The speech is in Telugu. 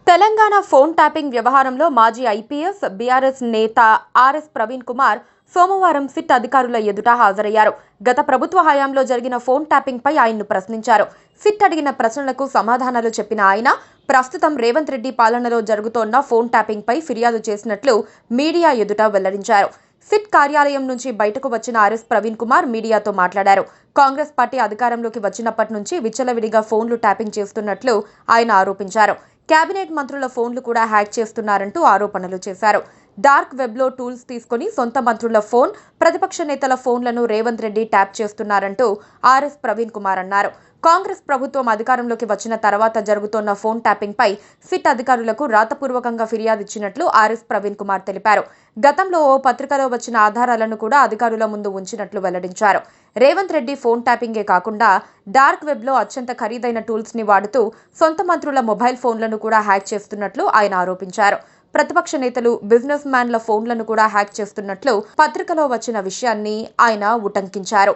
తెలంగాణ ఫోన్ ట్యాపింగ్ వ్యవహారంలో మాజీ ఐపీఎస్ బీఆర్ఎస్ నేత ఆర్ఎస్ ప్రవీణ్ కుమార్ సోమవారం సిట్ అధికారుల ఎదుట హాజరయ్యారు. గత ప్రభుత్వ హయాంలో జరిగిన ఫోన్ ట్యాపింగ్ పై ఆయన్ను ప్రశ్నించారు. సిట్ అడిగిన ప్రశ్నలకు సమాధానాలు చెప్పిన ఆయన ప్రస్తుతం రేవంత్ రెడ్డి పాలనలో జరుగుతోన్న ఫోన్ ట్యాపింగ్ పై ఫిర్యాదు చేసినట్లు మీడియా ఎదుట వెల్లడించారు. సిట్ కార్యాలయం నుంచి బయటకు వచ్చిన ఆర్ఎస్ ప్రవీణ్ కుమార్ మీడియాతో మాట్లాడారు. కాంగ్రెస్ పార్టీ అధికారంలోకి వచ్చినప్పటి నుంచి విచ్చలవిడిగా ఫోన్లు ట్యాపింగ్ చేస్తున్నట్లు ఆయన ఆరోపించారు. కేబినెట్ మంత్రుల ఫోన్లు కూడా హ్యాక్ చేస్తున్నారంటూ ఆరోపణలు చేశారు. డార్క్ వెబ్లో టూల్స్ తీసుకుని సొంత మంత్రుల ఫోన్, ప్రతిపక్ష నేతల ఫోన్లను రేవంత్ రెడ్డి ట్యాప్ చేస్తున్నారంటూ ఆర్ఎస్ ప్రవీణ్ కుమార్ అన్నారు. కాంగ్రెస్ ప్రభుత్వం అధికారంలోకి వచ్చిన తర్వాత జరుగుతోన్న ఫోన్ ట్యాపింగ్ పై సిట్ అధికారులకు రాతపూర్వకంగా ఫిర్యాదు ఇచ్చినట్లు ఆర్ఎస్ ప్రవీణ్ కుమార్ తెలిపారు. గతంలో ఓ పత్రికలో వచ్చిన ఆధారాలను కూడా అధికారుల ముందు ఉంచినట్లు వెల్లడించారు. రేవంత్ రెడ్డి ఫోన్ ట్యాపింగే కాకుండా డార్క్ వెబ్లో అత్యంత ఖరీదైన టూల్స్ ని వాడుతూ సొంత మంత్రుల మొబైల్ ఫోన్లను కూడా హ్యాక్ చేస్తున్నట్లు ఆయన ఆరోపించారు. ప్రతిపక్ష నేతలు, బిజినెస్ మ్యాన్ల ఫోన్లను కూడా హ్యాక్ చేస్తున్నట్లు పత్రికలో వచ్చిన విషయాన్ని ఆయన ఉటంకించారు.